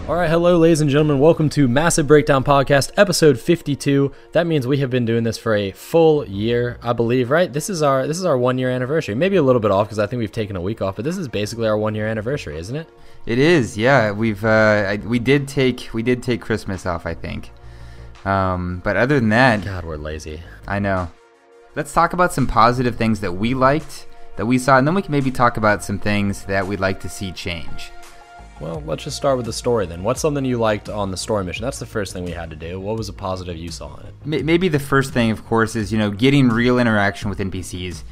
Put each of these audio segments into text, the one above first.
All right, hello, ladies and gentlemen. Welcome to Massive Breakdown Podcast, episode 52. That means we have been doing this for a full year, I believe, right? This is our 1 year anniversary. Maybe a little bit off because I think we've taken a week off, but this is basically our 1 year anniversary, isn't it? It is, yeah. We did take Christmas off, I think. But other than that, God, we're lazy. I know. Let's talk about some positive things that we liked, that we saw, and then we can maybe talk about some things that we'd like to see change. Well, let's just start with the story then. What's something you liked on the story mission? That's the first thing we had to do. What was a positive you saw in it? Maybe the first thing, of course, is, getting real interaction with NPCs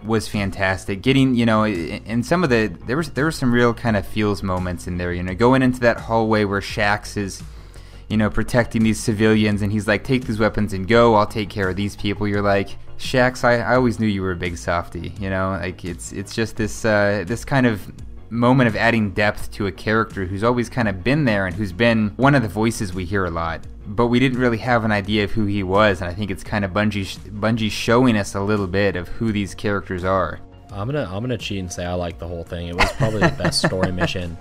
was fantastic. Getting, in some of there were some real kind of feels moments in there. Going into that hallway where Shax is, protecting these civilians, and he's like, take these weapons and go. I'll take care of these people. You're like, Shax, I always knew you were a big softie. Like it's just this kind of moment of adding depth to a character who's always kind of been there and who's been one of the voices we hear a lot, but we didn't really have an idea of who he was. And I think it's kind of Bungie showing us a little bit of who these characters are. I'm gonna cheat and say I like the whole thing. It was probably the best story mission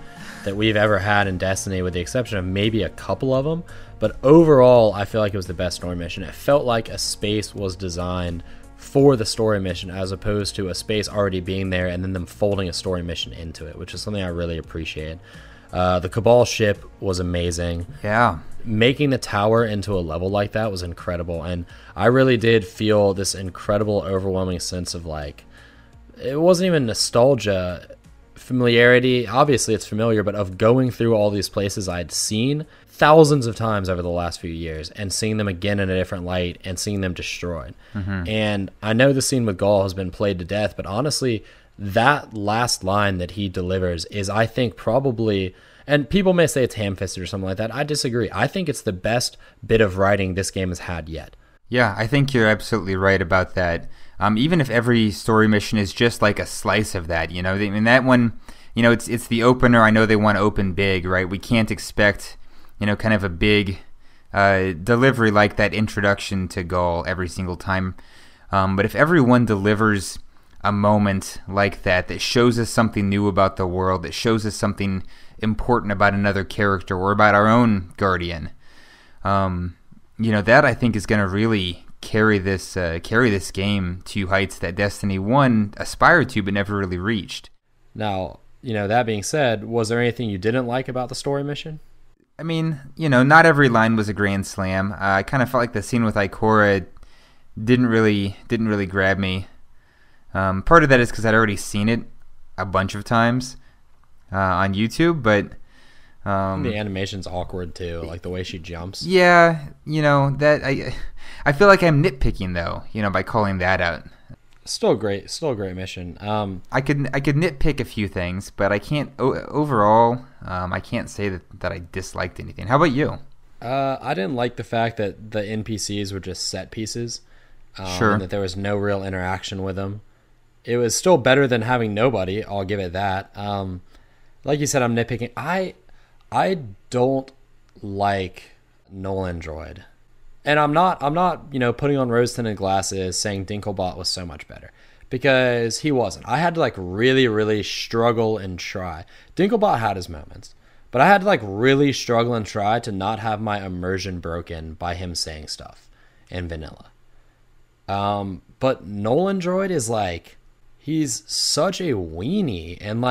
that we've ever had in Destiny, with the exception of maybe a couple of them. But overall, I feel like it was the best story mission. It felt like a space was designed for the story mission as opposed to a space already being there and then them folding a story mission into it, which is something I really appreciate. The Cabal ship was amazing. Yeah. Making the tower into a level like that was incredible, and I really did feel this incredible, overwhelming sense of, like, it wasn't even nostalgia, familiarity. Obviously it's familiar, but of going through all these places I'd seen thousands of times over the last few years and seeing them again in a different light and seeing them destroyed. And I know the scene with Gaul has been played to death, but honestly, that last line that he delivers is, I think, probably, and people may say it's ham-fisted or something like that. I disagree. I think it's the best bit of writing this game has had yet. Yeah, I think you're absolutely right about that. Even if every story mission is just like a slice of that, that one, it's the opener. I know they want to open big, right? We can't expect, kind of a big delivery like that introduction to Gaul every single time. But if everyone delivers a moment like that shows us something new about the world, that shows us something important about another character or about our own Guardian, that I think is going to really carry this game to heights that Destiny 1 aspired to but never really reached. Now, that being said, was there anything you didn't like about the story mission? I mean, not every line was a grand slam. I kind of felt like the scene with Ikora didn't really grab me. Part of that is because I'd already seen it a bunch of times on YouTube, but the animation's awkward too, like the way she jumps. Yeah, that I feel like I'm nitpicking though, by calling that out. Still a great mission. I could nitpick a few things, but I can't overall. I can't say that I disliked anything. How about you? I didn't like the fact that the NPCs were just set pieces. Sure. And that there was no real interaction with them. It was still better than having nobody. I'll give it that. Like you said, I'm nitpicking. I don't like Nolan Droid. And I'm not, putting on rose-tinted glasses saying Dinklebot was so much better, because he wasn't. I had to really, really struggle and try. Dinklebot had his moments, but I had to really struggle and try to not have my immersion broken by him saying stuff in vanilla. But Nolan Droid is he's such a weenie, and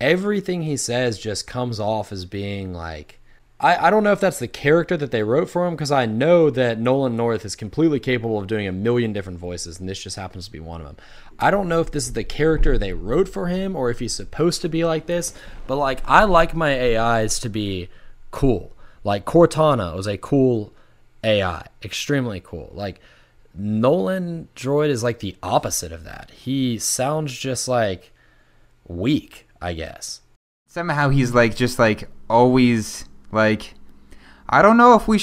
everything he says just comes off as being I don't know if that's the character that they wrote for him, because I know that Nolan North is completely capable of doing a million different voices, and this just happens to be one of them. I don't know if this is the character they wrote for him or if he's supposed to be like this, but I like my AIs to be cool. Cortana was a cool AI, extremely cool. Nolan Droid is the opposite of that. He sounds just weak, I guess. Somehow he's always I don't know if we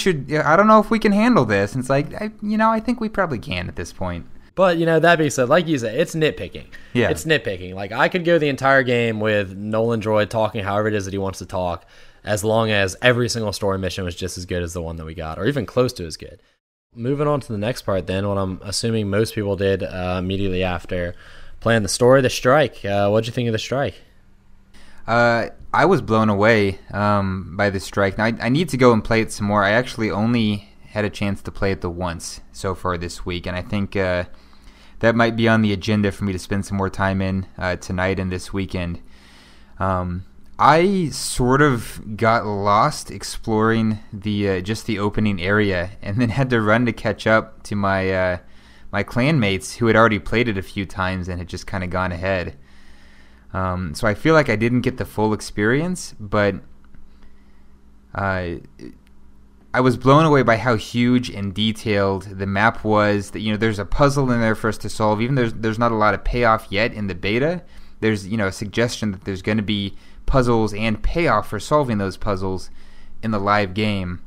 can handle this. And it's I think we probably can at this point. But, that being said, like you said, it's nitpicking. Yeah. It's nitpicking. I could go the entire game with Nolan Droid talking however it is that he wants to talk, as long as every single story mission was just as good as the one that we got, or even close to as good. Moving on to the next part then, what I'm assuming most people did immediately after playing the story, the strike. What'd you think of the strike? I was blown away by the strike. Now, I need to go and play it some more. I actually only had a chance to play it the once so far this week, and I think that might be on the agenda for me to spend some more time in tonight and this weekend. I sort of got lost exploring the just the opening area, and then had to run to catch up to my my clanmates who had already played it a few times and had just kind of gone ahead. So I feel like I didn't get the full experience, but I was blown away by how huge and detailed the map was. That there's a puzzle in there for us to solve. Even there's not a lot of payoff yet in the beta. There's a suggestion that there's going to be puzzles and payoff for solving those puzzles in the live game,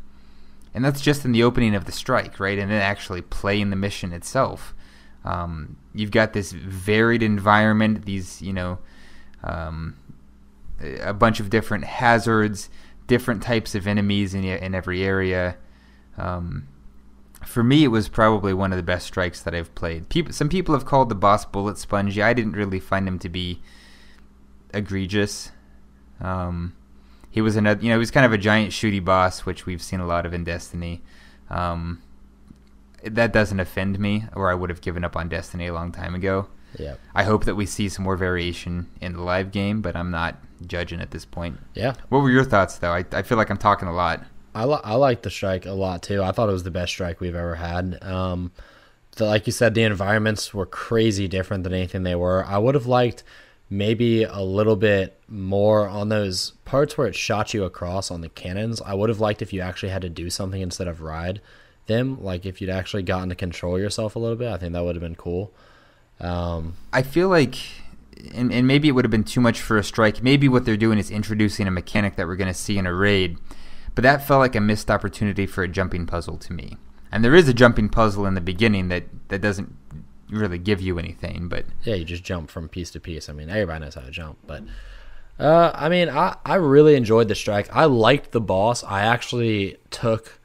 and that's just in the opening of the strike, right? And then actually playing the mission itself. You've got this varied environment, these a bunch of different hazards, different types of enemies in every area. For me, it was probably one of the best strikes that I've played. Some people have called the boss bullet spongy. I didn't really find him to be egregious. He was he was kind of a giant shooty boss, which we've seen a lot of in Destiny. That doesn't offend me, or I would have given up on Destiny a long time ago. Yeah. I hope that we see some more variation in the live game, but I'm not judging at this point. Yeah. What were your thoughts, though? I feel like I'm talking a lot. I like the strike a lot too. I thought it was the best strike we've ever had. Like you said, the environments were crazy different than anything they were. I would have liked maybe a little bit more on those parts where it shot you across on the cannons. I would have liked if you actually had to do something instead of ride them. Like if you'd actually gotten to control yourself a little bit, I think that would have been cool. I feel like, and maybe it would have been too much for a strike. Maybe what they're doing is introducing a mechanic that we're going to see in a raid. But that felt like a missed opportunity for a jumping puzzle to me. And there is a jumping puzzle in the beginning that doesn't really give you anything. But yeah, you just jump from piece to piece. I mean, everybody knows how to jump. But I really enjoyed the strike. I liked the boss. I actually took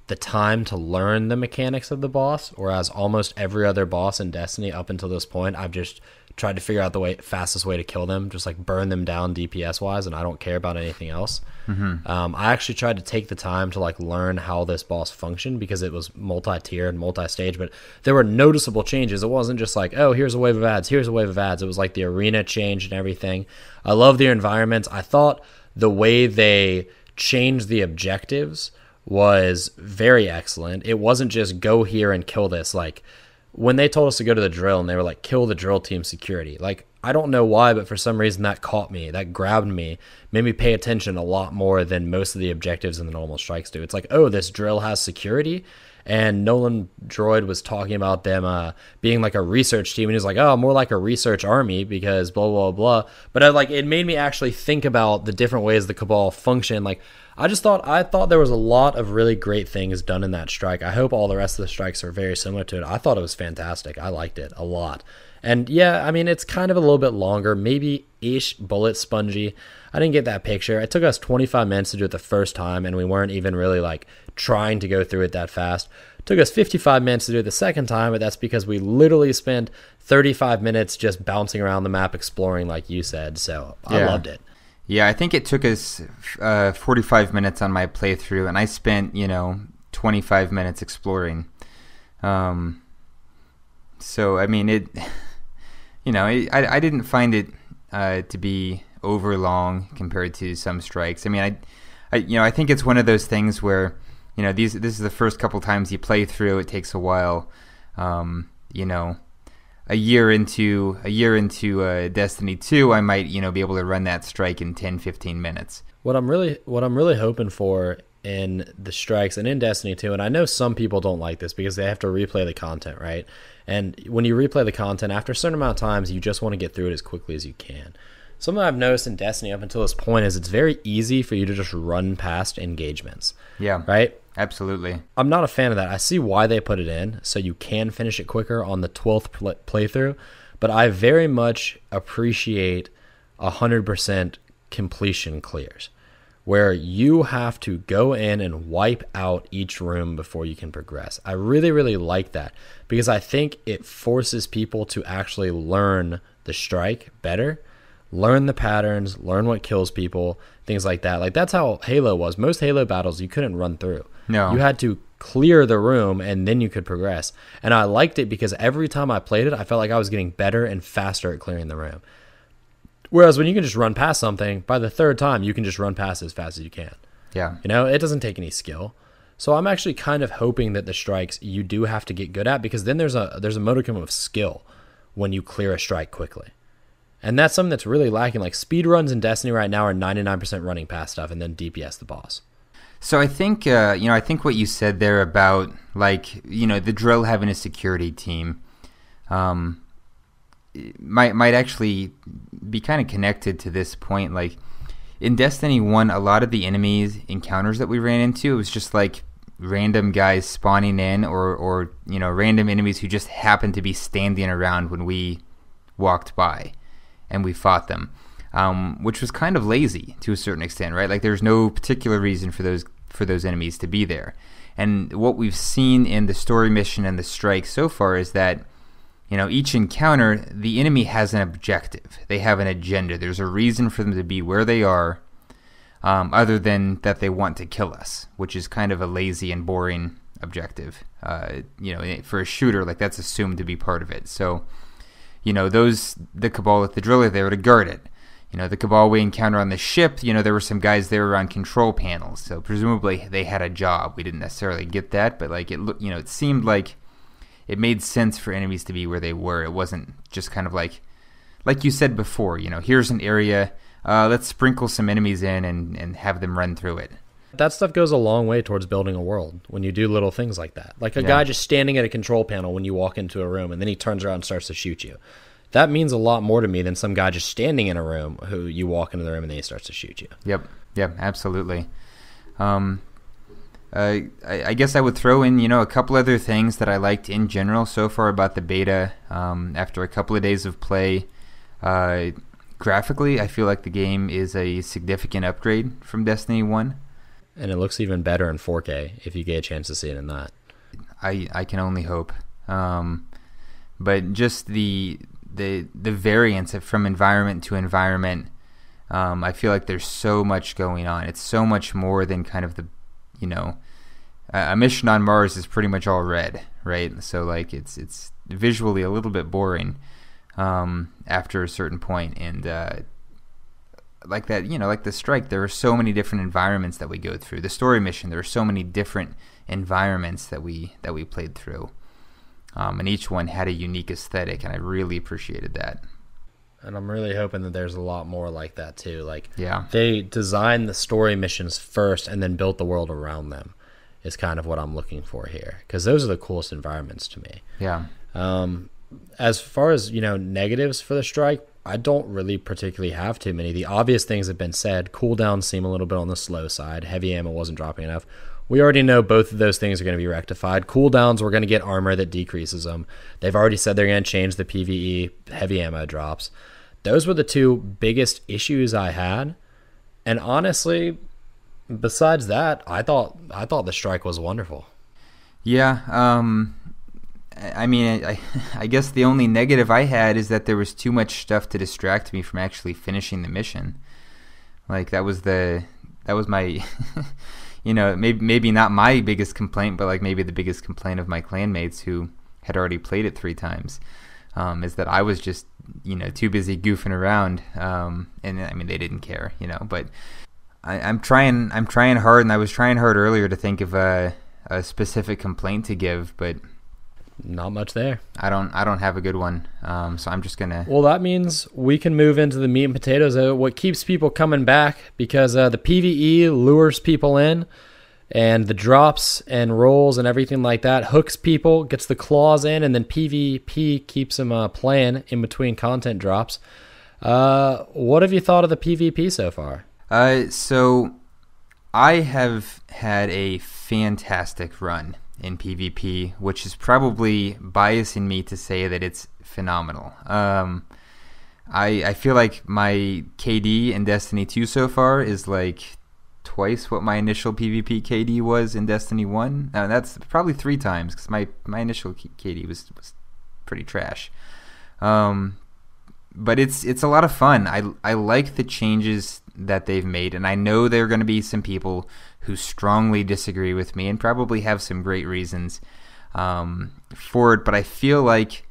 the time to learn the mechanics of the boss, whereas almost every other boss in Destiny up until this point, I've just tried to figure out the fastest way to kill them, just like burn them down DPS wise, and I don't care about anything else. I actually tried to take the time to like learn how this boss functioned, because it was multi-tiered, multi-stage, but there were noticeable changes. It wasn't just like, oh, here's a wave of ads, here's a wave of ads. It was like the arena changed and everything. I love the environments. I thought the way they changed the objectives was very excellent. It wasn't just go here and kill this. Like when they told us to go to the drill and they were like, kill the drill team security. Like, I don't know why, but for some reason that caught me, that grabbed me, made me pay attention a lot more than most of the objectives in the normal strikes do. It's like, oh, this drill has security. And Nolan Droid was talking about them being like a research team, and he's like, oh, more like a research army because blah, blah, blah. But it made me actually think about the different ways the Cabal function. Like, I thought there was a lot of really great things done in that strike. I hope all the rest of the strikes are very similar to it. I thought it was fantastic. I liked it a lot. And yeah, I mean, it's kind of a little bit longer, maybe-ish bullet spongy. I didn't get that picture. It took us 25 minutes to do it the first time, and we weren't even really like trying to go through it that fast. It took us 55 minutes to do it the second time, but that's because we literally spent 35 minutes just bouncing around the map exploring, like you said. So I loved it. Yeah, I think it took us 45 minutes on my playthrough, and I spent 25 minutes exploring. So I mean it. I didn't find it to be over long compared to some strikes. I mean, I think it's one of those things where this is the first couple times you play through. It takes a while. A year into Destiny 2, I might be able to run that strike in 10-15 minutes. What I'm really hoping for in the strikes and in Destiny 2, and I know some people don't like this because they have to replay the content, right? And when you replay the content, after a certain amount of times, you just want to get through it as quickly as you can. Something I've noticed in Destiny up until this point is it's very easy for you to just run past engagements. Yeah. Right? Absolutely. I'm not a fan of that. I see why they put it in, so you can finish it quicker on the 12th playthrough, but I very much appreciate 100% completion clears, where you have to go in and wipe out each room before you can progress. I really, really like that because I think it forces people to actually learn the strike better. learn the patterns, learn what kills people, things like that. Like that's how Halo was. Most Halo battles you couldn't run through. No. You had to clear the room and then you could progress. And I liked it because every time I played it, I felt like I was getting better and faster at clearing the room. Whereas when you can just run past something, by the third time you can just run past it as fast as you can. Yeah. You know, it doesn't take any skill. So I'm actually kind of hoping that the strikes you do have to get good at, because then there's a modicum of skill when you clear a strike quickly. And that's something that's really lacking. Like speed runs in Destiny right now are 99% running past stuff and then DPS the boss. So I think I think what you said there about the drill having a security team might actually be kind of connected to this point. Like in Destiny 1, a lot of the enemies encounters that we ran into, it was just like random guys spawning in or random enemies who just happened to be standing around when we walked by and we fought them, which was kind of lazy to a certain extent, right? Like there's no particular reason for those enemies to be there. And what we've seen in the story mission and the strike so far is that each encounter, the enemy has an objective. They have an agenda. There's a reason for them to be where they are, other than that they want to kill us, which is kind of a lazy and boring objective. For a shooter, like that's assumed to be part of it. So, the Cabal at the drill are there to guard it. The Cabal we encounter on the ship, there were some guys there around control panels. So presumably they had a job. We didn't necessarily get that, but it seemed like it made sense for enemies to be where they were. It wasn't just kind of like you said before, here's an area, let's sprinkle some enemies in and have them run through it. That stuff goes a long way towards building a world when you do little things like that. Like a guy just standing at a control panel when you walk into a room and then he turns around and starts to shoot you. That means a lot more to me than some guy just standing in a room who you walk into the room and then he starts to shoot you. Yep, absolutely. I guess I would throw in, a couple other things that I liked in general so far about the beta. After a couple of days of play, graphically, I feel like the game is a significant upgrade from Destiny 1. And it looks even better in 4K if you get a chance to see it in that. I can only hope. But just the variance from environment to environment, I feel like there's so much going on. It's so much more than kind of the a mission on Mars is pretty much all red, right? So like it's visually a little bit boring after a certain point, and like that, like the strike, there are so many different environments that we go through. The story mission, there are so many different environments that we played through, and each one had a unique aesthetic, and I really appreciated that. And I'm really hoping that there's a lot more like that too. Yeah. They designed the story missions first and then built the world around them is kind of what I'm looking for here, because those are the coolest environments to me. Yeah. As far as, negatives for the strike, I don't really particularly have too many. The obvious things have been said. Cooldowns seem a little bit on the slow side. Heavy ammo wasn't dropping enough. We already know both of those things are going to be rectified. Cooldowns, we're going to get armor that decreases them. They've already said they're going to change the PvE heavy ammo drops. Those were the two biggest issues I had. And honestly, besides that, I thought the strike was wonderful. Yeah, I mean, I guess the only negative I had is that there was too much stuff to distract me from actually finishing the mission. Like that was my maybe not my biggest complaint, but like maybe the biggest complaint of my clanmates who had already played it 3 times, is that I was just too busy goofing around, and I mean they didn't care, but I'm trying hard, and I was trying hard earlier to think of a specific complaint to give, but not much there. I don't have a good one, so I'm just gonna. Well, that means we can move into the meat and potatoes. What keeps people coming back, because the PvE lures people in, and the drops and rolls and everything like that hooks people, gets the claws in, and then PvP keeps them playing in between content drops. What have you thought of the PvP so far? So I have had a fantastic run in PvP, which is probably biasing me to say that it's phenomenal. I feel like my KD in Destiny 2 so far is like twice what my initial PvP KD was in Destiny 1. That's probably 3 times, because my initial KD was pretty trash. But it's a lot of fun. I like the changes that they've made, and I know there are going to be some people who strongly disagree with me and probably have some great reasons for it. But I feel like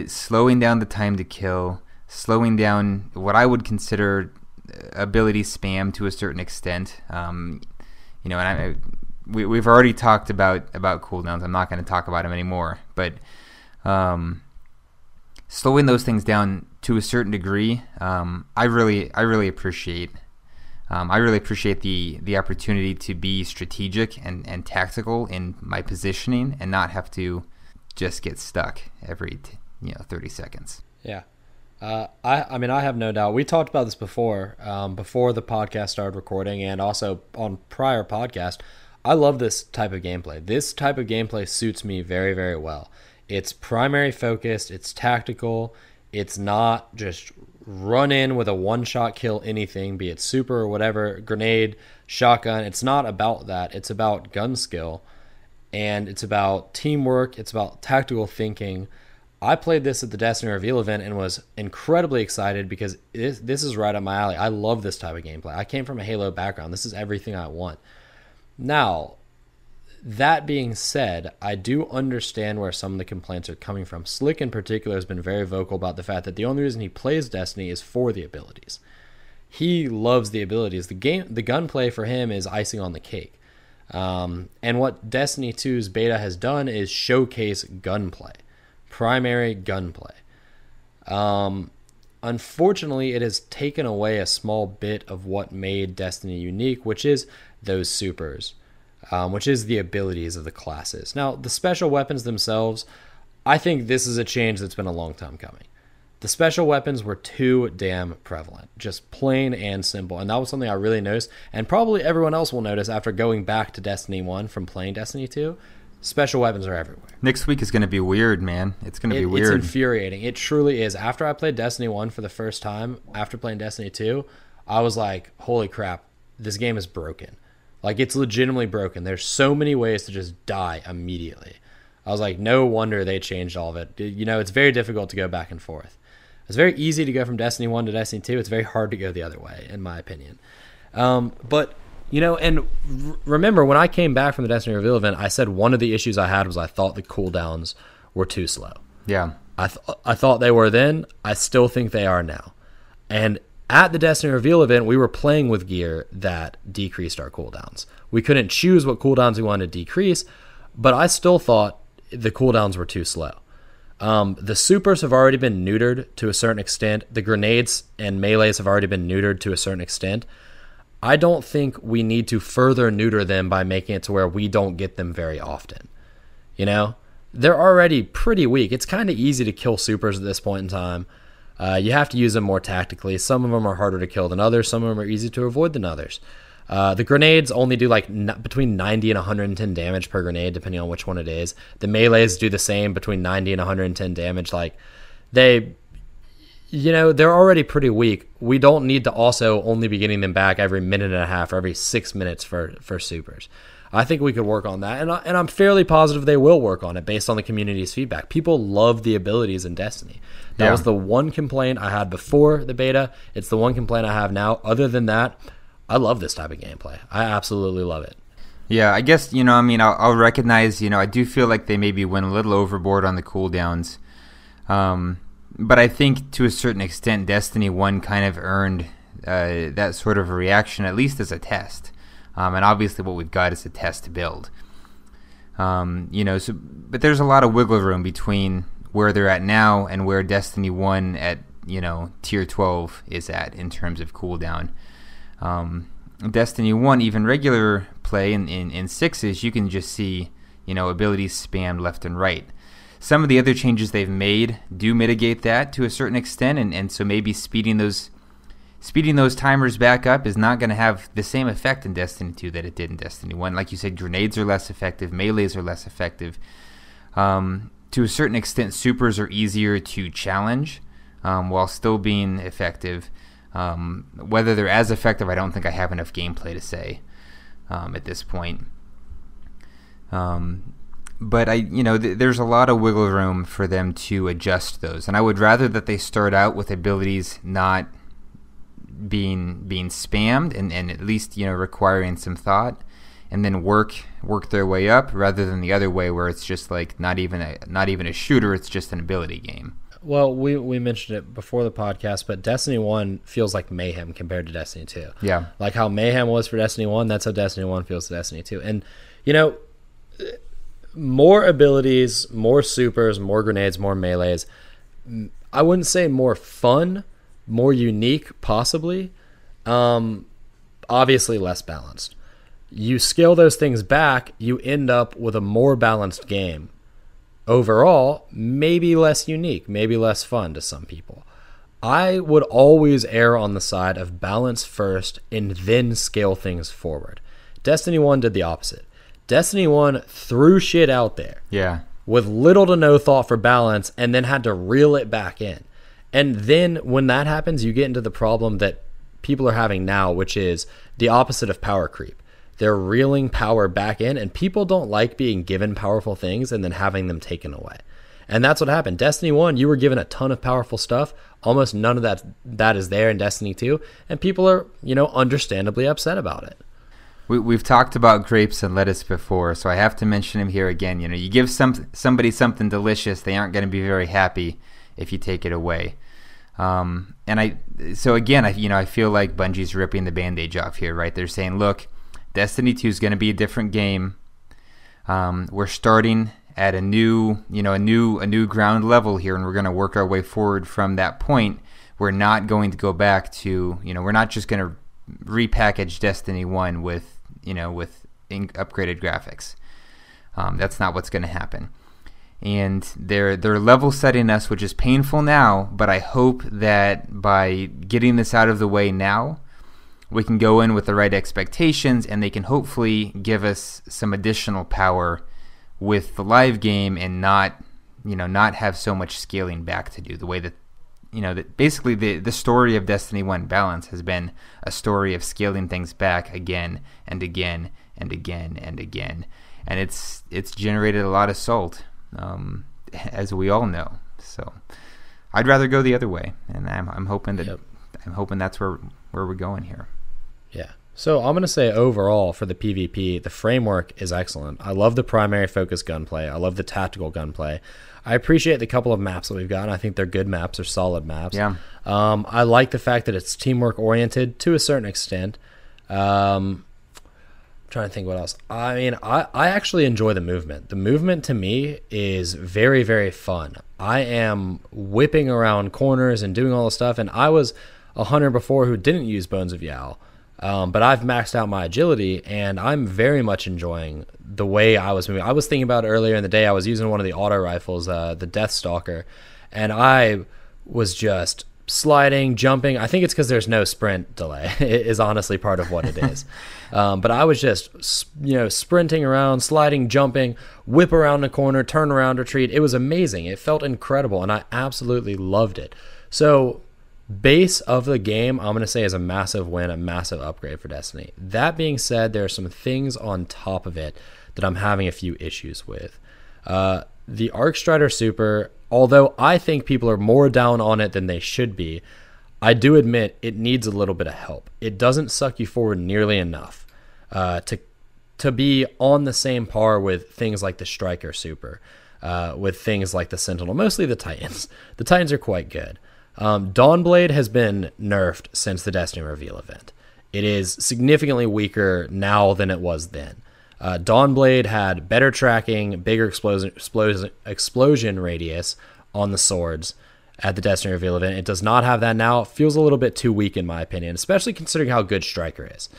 slowing down the time to kill, slowing down what I would consider ability spam to a certain extent. And we've already talked about cooldowns. I'm not going to talk about them anymore. But slowing those things down to a certain degree, I really appreciate. I really appreciate the opportunity to be strategic and tactical in my positioning and not have to just get stuck every 30 seconds. Yeah. I mean, I have no doubt. We talked about this before the podcast started recording, and also on prior podcast. I love this type of gameplay. This type of gameplay suits me very, very well. It's primary focused. It's tactical. It's not just run in with a one-shot kill anything, be it super or whatever, grenade, shotgun. It's not about that. It's about gun skill, and it's about teamwork. It's about tactical thinking. I played this at the Destiny Reveal event and was incredibly excited because this is right up my alley. I love this type of gameplay. I came from a Halo background. This is everything I want. Now, that being said, I do understand where some of the complaints are coming from. Slick in particular has been very vocal about the fact that the only reason he plays Destiny is for the abilities. He loves the abilities. The gunplay for him is icing on the cake. And what Destiny 2's beta has done is showcase gunplay. Primary gunplay. Unfortunately, it has taken away a small bit of what made Destiny unique, which is those supers, which is the abilities of the classes. Now, the special weapons themselves, I think this is a change that's been a long time coming. The special weapons were too damn prevalent, just plain and simple, and that was something I really noticed, and probably everyone else will notice after going back to Destiny 1 from playing Destiny 2. Special weapons are everywhere. Next week is going to be weird, man. It's going to be weird. It's infuriating. It truly is. After I played Destiny 1 for the first time, after playing Destiny 2, I was like, holy crap, this game is broken. Like, it's legitimately broken. There's so many ways to just die immediately. I was like, no wonder they changed all of it. It's very difficult to go back and forth. It's very easy to go from Destiny 1 to Destiny 2. It's very hard to go the other way, in my opinion. But... and remember, when I came back from the Destiny Reveal event, I said one of the issues I had was I thought the cooldowns were too slow. Yeah. I thought they were then. I still think they are now. And at the Destiny Reveal event, we were playing with gear that decreased our cooldowns. We couldn't choose what cooldowns we wanted to decrease, but I still thought the cooldowns were too slow. The supers have already been neutered to a certain extent. The grenades and melees have already been neutered to a certain extent. I don't think we need to further neuter them by making it to where we don't get them very often. They're already pretty weak. It's kind of easy to kill supers at this point in time. You have to use them more tactically. Some of them are harder to kill than others. Some of them are easier to avoid than others. The grenades only do between 90 and 110 damage per grenade, depending on which one it is. The melees do the same, between 90 and 110 damage. They're already pretty weak. We don't need to also only be getting them back every minute and a half or every 6 minutes for supers. I think we could work on that, and I'm fairly positive they will work on it based on the community's feedback. People love the abilities in Destiny. That was the one complaint I had before the beta. It's the one complaint I have now. Other than that, I love this type of gameplay. I absolutely love it. Yeah, I guess, I'll recognize, I do feel like they maybe went a little overboard on the cooldowns. But I think to a certain extent, Destiny 1 kind of earned that sort of a reaction, at least as a test. And obviously what we've got is a test build. But there's a lot of wiggle room between where they're at now and where Destiny 1 at, tier 12 is at in terms of cooldown. Destiny 1, even regular play in 6s, you can just see, abilities spammed left and right. Some of the other changes they've made do mitigate that to a certain extent, and so maybe speeding those timers back up is not going to have the same effect in Destiny 2 that it did in Destiny 1. Like you said, grenades are less effective, melees are less effective. To a certain extent, supers are easier to challenge while still being effective. Whether they're as effective, I don't think I have enough gameplay to say at this point. but there's a lot of wiggle room for them to adjust those, and I would rather that they start out with abilities not being spammed and at least requiring some thought, and then work their way up, rather than the other way where it's just like not even a shooter, it's just an ability game. Well, we mentioned it before the podcast, but Destiny 1 feels like Mayhem compared to Destiny 2. Yeah. Like how Mayhem was for Destiny 1, that's how Destiny 1 feels to Destiny 2. And, more abilities, more supers, more grenades, more melees. I wouldn't say more fun, more unique, possibly. Obviously less balanced. You scale those things back, you end up with a more balanced game. Overall, maybe less unique, maybe less fun to some people. I would always err on the side of balance first and then scale things forward. Destiny 1 did the opposite. Destiny 1 threw shit out there. Yeah. With little to no thought for balance, and then had to reel it back in. And then when that happens, you get into the problem that people are having now, which is the opposite of power creep. They're reeling power back in, and people don't like being given powerful things and then having them taken away. And that's what happened. Destiny 1, you were given a ton of powerful stuff. Almost none of that is there in Destiny 2, and people are, understandably upset about it. We've talked about grapes and lettuce before, so I have to mention them here again. You give somebody something delicious, they aren't going to be very happy if you take it away. I feel like Bungie's ripping the bandage off here, right? They're saying, look, Destiny 2 is going to be a different game. We're starting at a new ground level here, and we're going to work our way forward from that point. We're not going to go back to, we're not just going to repackage Destiny 1 with upgraded graphics. That's not what's going to happen. And they're level setting us, which is painful now, but I hope that by getting this out of the way now, we can go in with the right expectations, and they can hopefully give us some additional power with the live game, and not have so much scaling back to do. The way that that basically the story of Destiny 1 balance has been a story of scaling things back again and again and again and again, and it's generated a lot of salt, as we all know. So I'd rather go the other way, and I'm hoping that's where we're going here. Yeah. So I'm going to say overall for the PvP, the framework is excellent. I love the primary focus gunplay. I love the tactical gunplay. I appreciate the couple of maps that we've gotten. I think they're good maps. They're solid maps. Yeah. I like the fact that it's teamwork oriented to a certain extent. I'm trying to think what else. I mean, I actually enjoy the movement. The movement to me is very, very fun. I am whipping around corners and doing all the stuff, and I was a hunter before who didn't use Bones of Yao. But I've maxed out my agility, and I'm very much enjoying the way I was moving. I was thinking about it earlier in the day. I was using one of the auto rifles, the Deathstalker, and I was just sliding, jumping. I think it's because there's no sprint delay. It is honestly part of what it is. But I was just, sprinting around, sliding, jumping, whip around the corner, turn around, retreat. It was amazing. It felt incredible, and I absolutely loved it. So base of the game, I'm going to say, is a massive win, a massive upgrade for Destiny. That being said, there are some things on top of it that I'm having a few issues with. The Arcstrider Super, although I think people are more down on it than they should be, I do admit it needs a little bit of help. It doesn't suck you forward nearly enough to be on the same par with things like the Striker Super, with things like the Sentinel, mostly the Titans. The Titans are quite good. Dawnblade has been nerfed since the Destiny reveal event. It is significantly weaker now than it was then. Dawnblade had better tracking, bigger explosion radius on the swords at the Destiny reveal event. It does not have that now. It feels a little bit too weak in my opinion, especially considering how good Striker is.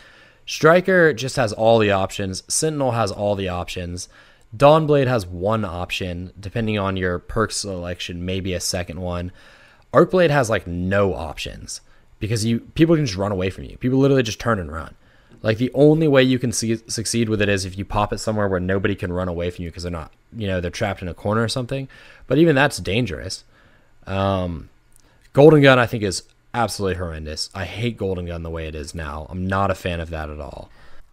Striker just has all the options. Sentinel has all the options. Dawnblade has one option, depending on your perk selection, maybe a second one. Arcblade has like no options because people can just run away from you. People literally just turn and run. Like the only way you can succeed with it is if you pop it somewhere where nobody can run away from you because they're not, they're trapped in a corner or something. But even that's dangerous. Golden Gun I think is absolutely horrendous. I hate Golden Gun the way it is now. I'm not a fan of that at all.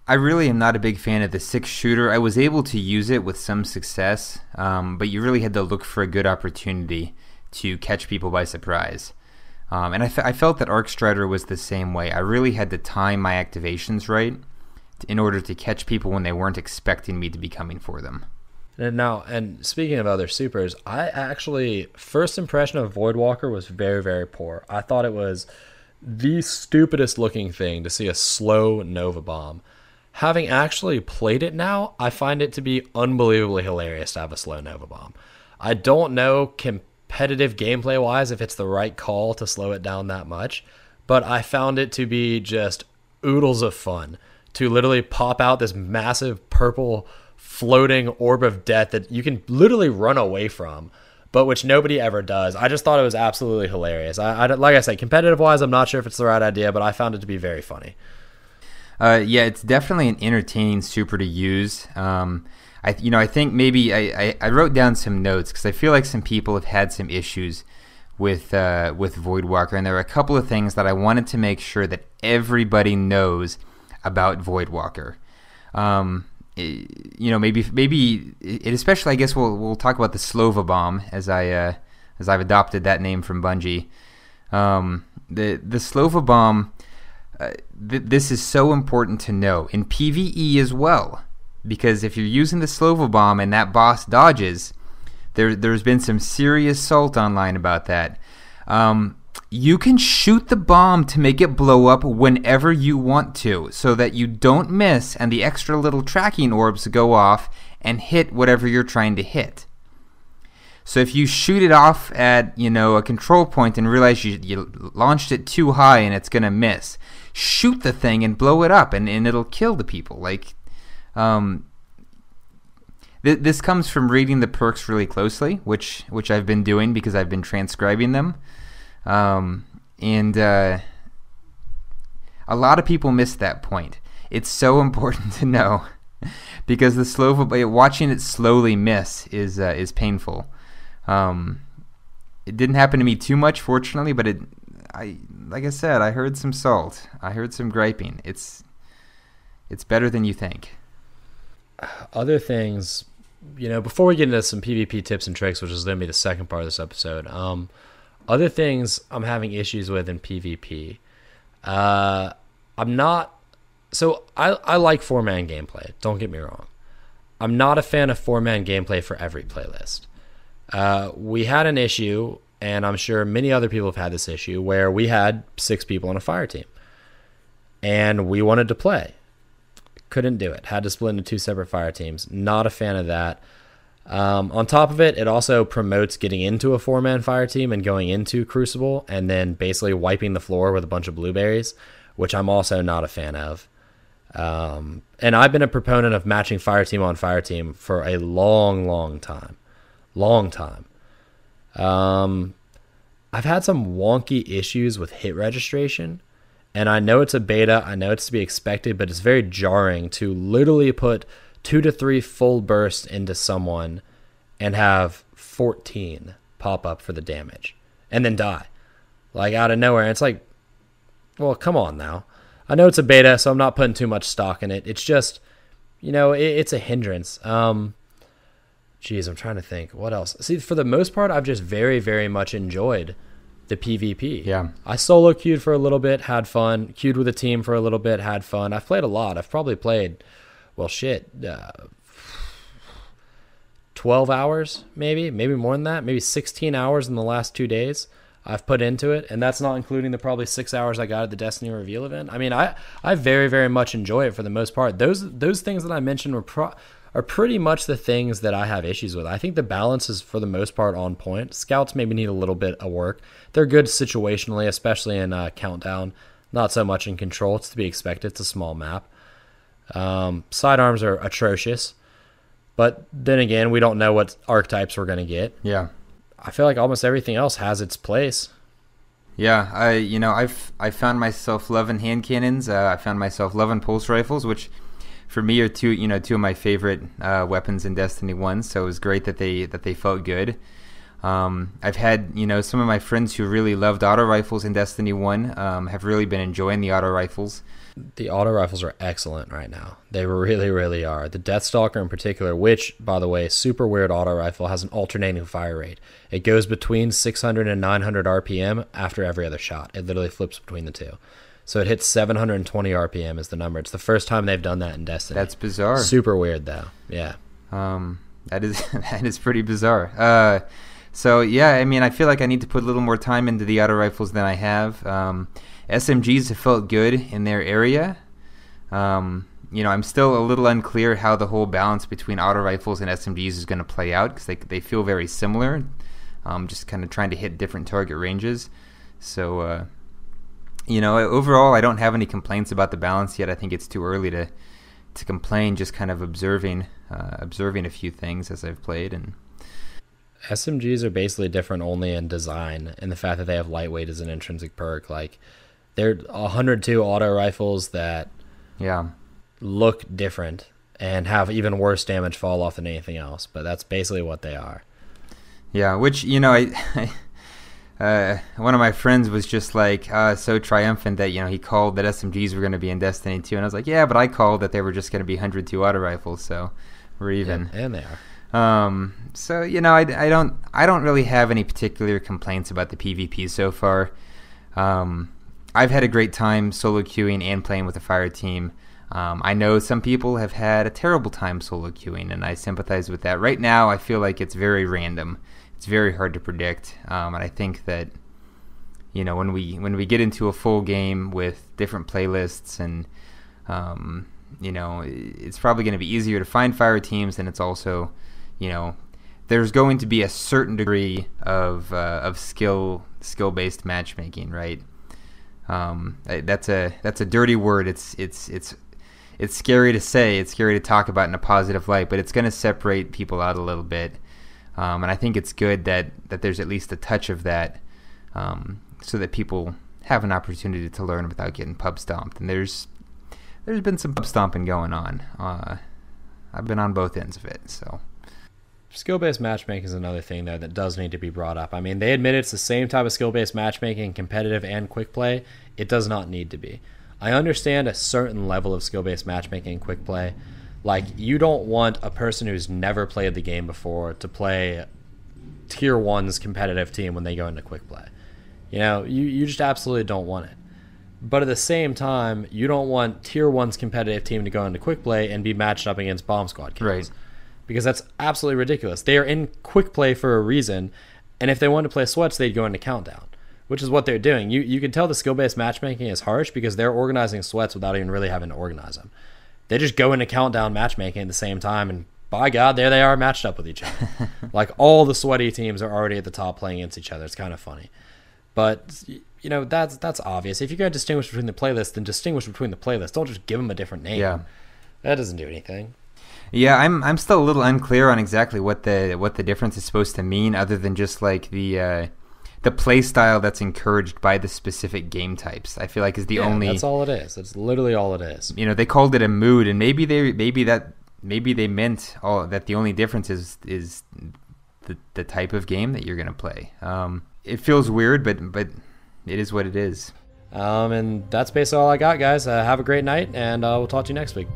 I really am not a big fan of the 6-shooter. I was able to use it with some success, but you really had to look for a good opportunity to catch people by surprise. And I felt that Arc Strider was the same way. I really had to time my activations right in order to catch people when they weren't expecting me to be coming for them. And speaking of other supers, first impression of Voidwalker was very, very poor. I thought it was the stupidest looking thing to see a slow Nova Bomb. Having actually played it now, I find it to be unbelievably hilarious to have a slow Nova Bomb. I don't know competitive gameplay wise if it's the right call to slow it down that much, but I found it to be just oodles of fun to literally pop out this massive purple floating orb of death that you can literally run away from, but which nobody ever does. I just thought it was absolutely hilarious. Like I said, competitive wise, I'm not sure if it's the right idea, but I found it to be very funny. Yeah, it's definitely an entertaining super to use. I think maybe I wrote down some notes because I feel like some people have had some issues with Voidwalker, and there are a couple of things that I wanted to make sure that everybody knows about Voidwalker. Maybe it especially. I guess we'll talk about the Slovo Bomb as I've adopted that name from Bungie. The Slovo Bomb. This is so important to know in PvE as well, because if you're using the Slovo Bomb and that boss dodges, there's been some serious salt online about that. You can shoot the bomb to make it blow up whenever you want to, so that you don't miss and the extra little tracking orbs go off and hit whatever you're trying to hit. So if you shoot it off at a control point and realize you launched it too high and it's gonna miss, shoot the thing and blow it up, and it'll kill the people. This comes from reading the perks really closely, which I've been doing because I've been transcribing them. A lot of people miss that point. It's so important to know because watching it slowly miss is painful. It didn't happen to me too much, fortunately, but like I said, I heard some salt. I heard some griping. It's better than you think. Other things, before we get into some PvP tips and tricks, which is going to be the second part of this episode, other things I'm having issues with in PvP. I like 4-man gameplay. Don't get me wrong. I'm not a fan of 4-man gameplay for every playlist. We had an issue, and I'm sure many other people have had this issue, where we had 6 people on a fire team, and we wanted to play. Couldn't do it. Had to split into 2 separate fire teams. Not a fan of that. On top of it, it also promotes getting into a 4-man fire team and going into Crucible and then basically wiping the floor with a bunch of blueberries, which I'm also not a fan of. And I've been a proponent of matching fire team on fire team for a long time. I've had some wonky issues with hit registration, and I know it's a beta, I know it's to be expected, but it's very jarring to literally put 2 to 3 full bursts into someone and have 14 pop up for the damage and then die out of nowhere. And it's like, well, come on now. I know it's a beta, so I'm not putting too much stock in it. It's just, it's a hindrance. I'm trying to think. What else? See, for the most part, I've just very, very much enjoyed the PvP. Yeah. I solo queued for a little bit, had fun. Queued with a team for a little bit, had fun. I've played a lot. I've probably played, 12 hours, maybe more than that. Maybe 16 hours in the last 2 days I've put into it, and that's not including the probably 6 hours I got at the Destiny Reveal event. I mean, I very, very much enjoy it for the most part. Those things that I mentioned are pretty much the things that I have issues with. I think the balance is, for the most part, on point. Scouts maybe need a little bit of work. They're good situationally, especially in Countdown. Not so much in Control. It's to be expected. It's a small map. Sidearms are atrocious. But then again, we don't know what archetypes we're going to get. Yeah. I feel like almost everything else has its place. Yeah, I found myself loving hand cannons. I found myself loving pulse rifles, which for me are two of my favorite weapons in Destiny 1. So it was great that they felt good. I've had, some of my friends who really loved auto rifles in Destiny 1 have really been enjoying the auto rifles. The auto rifles are excellent right now. They really, really are. The Deathstalker in particular, which, by the way, super weird auto rifle, has an alternating fire rate. It goes between 600 and 900 RPM after every other shot. It literally flips between the two. So it hits 720 RPM is the number. It's the first time they've done that in Destiny. That's bizarre. Super weird, though. Yeah. That is pretty bizarre. So, yeah, I mean, I feel like I need to put a little more time into the auto rifles than I have. SMGs have felt good in their area. I'm still a little unclear how the whole balance between auto rifles and SMGs is going to play out because they feel very similar, just kind of trying to hit different target ranges. So, overall, I don't have any complaints about the balance yet. I think it's too early to complain, just kind of observing a few things as I've played. And SMGs are basically different only in design and the fact that they have lightweight as an intrinsic perk. Like, they're 102 auto rifles that look different and have even worse damage fall off than anything else, but that's basically what they are. Yeah, which, I one of my friends was just like so triumphant that, he called that SMGs were going to be in Destiny 2, and I was like, yeah, but I called that they were just going to be 102 auto rifles, so we're even. Yeah, and they are. So I don't really have any particular complaints about the PvP so far. I've had a great time solo queuing and playing with a fire team. I know some people have had a terrible time solo queuing, and I sympathize with that. Right now, I feel like it's very random. It's very hard to predict, and I think that when we get into a full game with different playlists and it's probably going to be easier to find fire teams, and it's also there's going to be a certain degree of skill-based matchmaking, right? That's a dirty word. It's scary to say. It's scary to talk about in a positive light, but it's going to separate people out a little bit. And I think it's good that there's at least a touch of that, so that people have an opportunity to learn without getting pub stomped. And there's been some pub stomping going on. I've been on both ends of it, so. Skill-based matchmaking is another thing, though, that does need to be brought up. I mean, they admit it's the same type of skill-based matchmaking, competitive and quick play. It does not need to be. I understand a certain level of skill-based matchmaking and quick play. Like, you don't want a person who's never played the game before to play Tier 1's competitive team when they go into quick play. You just absolutely don't want it. But at the same time, you don't want Tier 1's competitive team to go into quick play and be matched up against Bomb Squad kills. Right. Because that's absolutely ridiculous. They are in quick play for a reason, and if they wanted to play sweats, they'd go into countdown, which is what they're doing. You can tell the skill-based matchmaking is harsh because they're organizing sweats without even really having to organize them. They just go into countdown matchmaking at the same time, and by God, there they are matched up with each other. Like, all the sweaty teams are already at the top playing against each other. It's kind of funny. But, that's obvious. If you're going to distinguish between the playlists, then distinguish between the playlists. Don't just give them a different name. Yeah. That doesn't do anything. Yeah, I'm still a little unclear on exactly what the difference is supposed to mean, other than just like the play style that's encouraged by the specific game types. I feel like is the only. That's all it is. That's literally all it is. They called it a mood, and maybe they meant that the only difference is the type of game that you're gonna play. It feels weird, but it is what it is. And that's basically all I got, guys. Have a great night, and we'll talk to you next week.